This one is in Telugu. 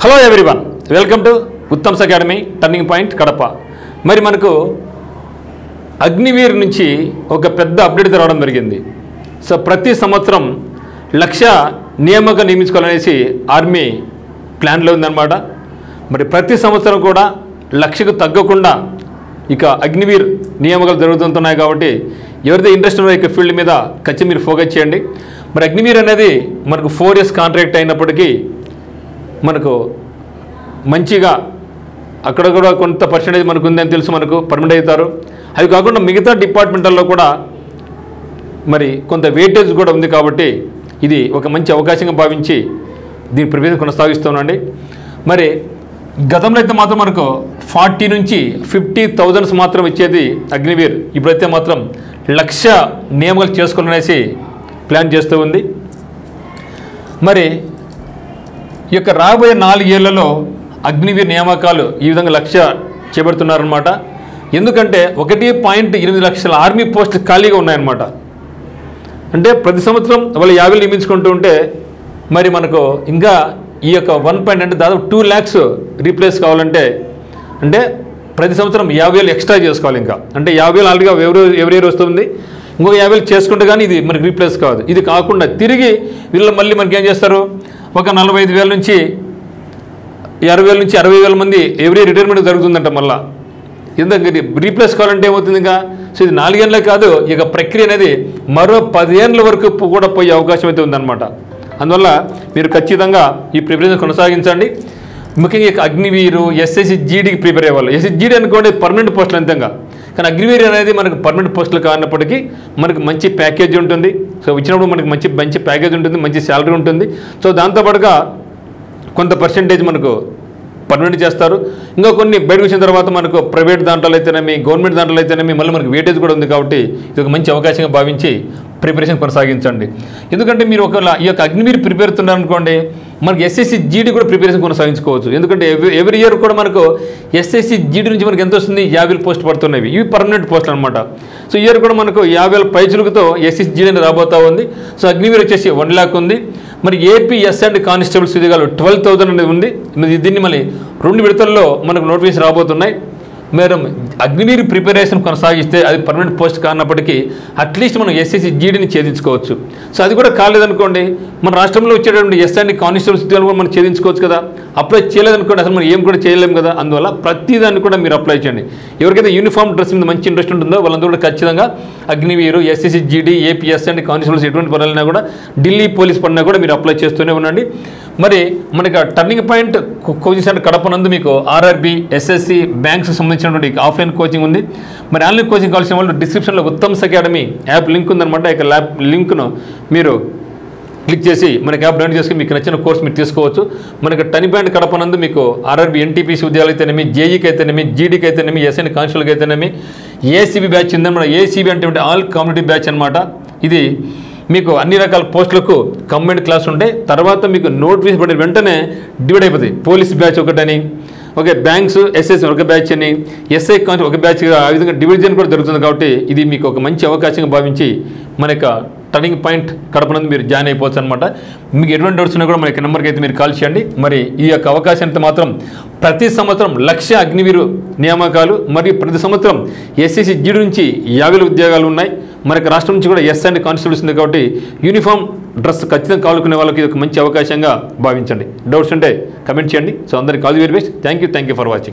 Hello everyone, welcome to Uttam's academy turning point Kadapa. మరి మనకు అగ్నివీర్ నుంచి ఒక పెద్ద అప్డేట్ రావడం జరిగింది. సో ప్రతి సంవత్సరం 1,00,000 నియామకం నియమించుకోవాలనేసి ఆర్మీ ప్లాన్లో ఉందన్నమాట. మరి ప్రతి సంవత్సరం కూడా 1,00,000కు తగ్గకుండా ఇక అగ్నివీర్ నియామకాలు జరుగుతుంటున్నాయి. కాబట్టి ఎవరైతే ఇంట్రెస్ట్ ఉన్నారో ఇక ఫీల్డ్ మీద ఖచ్చితంగా మీరు ఫోకస్ చేయండి. మరి అగ్నివీర్ అనేది మనకు 4 years కాంట్రాక్ట్ అయినప్పటికీ మనకు మంచిగా అక్కడ కూడా కొంత పర్సెంటేజ్ మనకు ఉందని తెలుసు, మనకు పర్మనెంట్ అవుతారు. అవి కాకుండా మిగతా డిపార్ట్మెంట్లలో కూడా మరి కొంత వెయిటేజ్ కూడా ఉంది. కాబట్టి ఇది ఒక మంచి అవకాశంగా భావించి దీని ప్రిపరేషన్ కొనసాగిస్తున్నాండి. మరి గతంలో అయితే మాత్రం మనకు 40 నుంచి 50,000 మాత్రం ఇచ్చేది అగ్నివీర్. ఇప్పుడైతే మాత్రం 1,00,000 నియామకాలు చేసుకోవాలనేసి ప్లాన్ చేస్తూ ఉంది. మరి ఈ యొక్క రాబోయే 4 ఏళ్లలో అగ్నివీర్ నియామకాలు ఈ విధంగా 1,00,000 చేపడుతున్నారనమాట. ఎందుకంటే 1.8 లక్షల ఆర్మీ పోస్టులు ఖాళీగా ఉన్నాయన్నమాట. అంటే ప్రతి సంవత్సరం వాళ్ళు 50 నియమించుకుంటూ ఉంటే మరి మనకు ఇంకా ఈ యొక్క 1 అంటే దాదాపు 2 lakhs రీప్లేస్ కావాలంటే అంటే ప్రతి సంవత్సరం 50,000 ఎక్స్ట్రా చేసుకోవాలి. ఇంకా అంటే 50,000 ఆల్రెడీగా ఎవరి ఇయర్ వస్తుంది, ఇంకొక 50,000 చేసుకుంటే కానీ ఇది మనకి రీప్లేస్ కాదు. ఇది కాకుండా తిరిగి వీళ్ళు మళ్ళీ మనకి ఏం చేస్తారు, ఒక 45,000 నుంచి 60,000 నుంచి 60,000 మంది ఎవ్రీ రిటైర్మెంట్ జరుగుతుందంట. మళ్ళీ ఎందుకంటే రీప్లేస్ కావాలంటే ఏమవుతుంది ఇంకా. సో ఇది 4 ఏళ్ళే కాదు, ఇక ప్రక్రియ అనేది మరో 10 ఏళ్ళ వరకు కూడా పోయే అవకాశం అయితే ఉందన్నమాట. అందువల్ల మీరు ఖచ్చితంగా ఈ ప్రిపరేషన్ కొనసాగించండి. ముఖ్యంగా ఇక అగ్నివీరు, ఎస్ఎస్సి జీడీకి ప్రిపేర్ అయ్యేవాళ్ళు. ఎస్ఎస్సి జీడీ అనుకోండి పర్మనెంట్ పోస్టులు అంతంగా, కానీ అగ్నివీర్ అనేది మనకు పర్మనెంట్ పోస్టులు కానప్పటికీ మనకు మంచి ప్యాకేజ్ ఉంటుంది. సో ఇచ్చినప్పుడు మనకు మంచి ప్యాకేజ్ ఉంటుంది, మంచి శాలరీ ఉంటుంది. సో దాంతోపాటుగా కొంత పర్సెంటేజ్ మనకు పర్మనెంట్ చేస్తారు. ఇంకా కొన్ని బయటకు వచ్చిన తర్వాత మనకు ప్రైవేట్ దాంట్లో అయితేనేమి, గవర్నమెంట్ దాంట్లో అయితేనేమి మళ్ళీ మనకు వెయిటేజ్ కూడా ఉంది. కాబట్టి ఇది ఒక మంచి అవకాశంగా భావించి ప్రిపరేషన్ కొనసాగించండి. ఎందుకంటే మీరు ఒకవేళ ఈ యొక్క అగ్నివీర్ ప్రిపేర్ అవుతున్నారనుకోండి, మనకి ఎస్ఎస్సి జీడీ కూడా ప్రిపరేషన్ కొనసాగించుకోవచ్చు. ఎందుకంటే ఎవ్రీ ఇయర్ కూడా మనకు ఎస్ఎస్సి జీడీ నుంచి మనకి ఎంత వస్తుంది, 50,000 పోస్ట్ పడుతున్నాయి. ఇవి పర్మనెంట్ పోస్టులు అనమాట. సో ఇయర్ కూడా మనకు 50,000 పైచులకుతో ఎస్ఎస్సి జీడీ అనేది రాబోతా ఉంది. సో అగ్నివీర్ వచ్చేసి 1 lakh ఉంది. మరి ఏపీఎస్ అండ్ కానిస్టేబుల్స్ ఉద్యోగాలు 12,000 అనేది ఉంది. దీన్ని మళ్ళీ 2 విడతల్లో మనకు నోటిఫికేషన్ రాబోతున్నాయి. మీరు అగ్నివీర్ ప్రిపరేషన్ కొనసాగిస్తే అది పర్మనెంట్ పోస్ట్ కానప్పటికీ అట్లీస్ట్ మనం ఎస్ఎస్సి జీడీని ఛేదించుకోవచ్చు. సో అది కూడా కాలేదనుకోండి, మన రాష్ట్రంలో వచ్చేటువంటి ఎస్ అండ్ కానిస్టేబుల్స్ ఉద్యోగాలు కూడా మనం ఛేదించుకోవచ్చు కదా. అప్లై చేయలేదనుకోండి అసలు మనం ఏం కూడా చేయలేము కదా. అందువల్ల ప్రతిదాన్ని కూడా మీరు అప్లై చేయండి. ఎవరికైతే యూనిఫామ్ డ్రెస్ మీద మంచి ఇంట్రెస్ట్ ఉంటుందో వాళ్ళందరూ కూడా ఖచ్చితంగా Agniveer, SSC GD, APS and constables ఎటువంటి పనులైనా కూడా, ఢిల్లీ పోలీస్ పడినా కూడా మీరు అప్లై చేస్తూనే ఉండండి. మరి మనకి turning point coaching centre Kadapa నందు మీకు ఆర్ఆర్బీ, ఎస్ఎస్సి, బ్యాంక్స్కి సంబంధించినటువంటి ఆఫ్లైన్ కోచింగ్ ఉంది. మరి ఆన్లైన్ కోచింగ్ కావాల్సిన వాళ్ళు డిస్క్రిప్షన్లో ఉత్తమ్స్ అకాడమీ యాప్ లింక్ ఉందన్నమాట. ఇక యాప్ లింక్ను మీరు క్లిక్ చేసి మనకి యాప్ డౌన్లోడ్ చేసుకుని మీకు నచ్చిన కోర్స్ మీరు తీసుకోవచ్చు. మనకి టర్నింగ్ పాయింట్ కడప నందు మీకు ఆర్ఆర్బీ, ఎన్టీపీసీ ఉద్యోగాలు అయితేనేమి, జేఈకి అయితేనేమి, జీడీకి అయితేనేమి, ఎస్ఎన్ కానిస్టేబుల్కి అయితేనేమి, ఏసీబీ బ్యాచ్ ఉందన్నమాట. ఏసీబీ అంటే ఆల్ కాంపిటేటివ్ బ్యాచ్ అనమాట. ఇది మీకు అన్ని రకాల పోస్టులకు కంబైన్డ్ క్లాస్ ఉంటాయి. తర్వాత మీకు నోటిఫికేషన్ పడిన వెంటనే డివైడ్ అయిపోతాయి. పోలీస్ బ్యాచ్ ఒకటని, ఓకే, బ్యాంక్స్, ఎస్ఎస్ ఒక బ్యాచ్ అని, ఎస్ఐ కాన్స్ ఒక బ్యాచ్గా, ఆ విధంగా డివిజన్ కూడా జరుగుతుంది. కాబట్టి ఇది మీకు ఒక మంచి అవకాశంగా భావించి మన యొక్క టర్నింగ్ పాయింట్ కడపనందు మీరు జాయిన్ అయిపోవచ్చు అనమాట. మీకు ఎటువంటి డౌట్స్ ఉన్నా కూడా మన యొక్క నెంబర్కి అయితే మీరు కాల్ చేయండి. మరి ఈ యొక్క అవకాశాన్ని మాత్రం ప్రతి సంవత్సరం 1,00,000 అగ్నివీరు నియామకాలు, మరియు ప్రతి సంవత్సరం ఎస్ఎస్సి జీడీ నుంచి 50,000 ఉద్యోగాలు ఉన్నాయి. మనకి రాష్ట్రం నుంచి కూడా ఎస్ అండ్ కానిస్టేబుల్స్ ఉంది. కాబట్టి యూనిఫామ్ డ్రెస్ ఖచ్చితంగా కావాలనుకునే వాళ్ళకి ఇది ఒక మంచి అవకాశంగా భావించండి. డౌట్స్ ఉంటే కమెంట్ చేయండి. సో అందరికీ all the very best. Thank you for watching.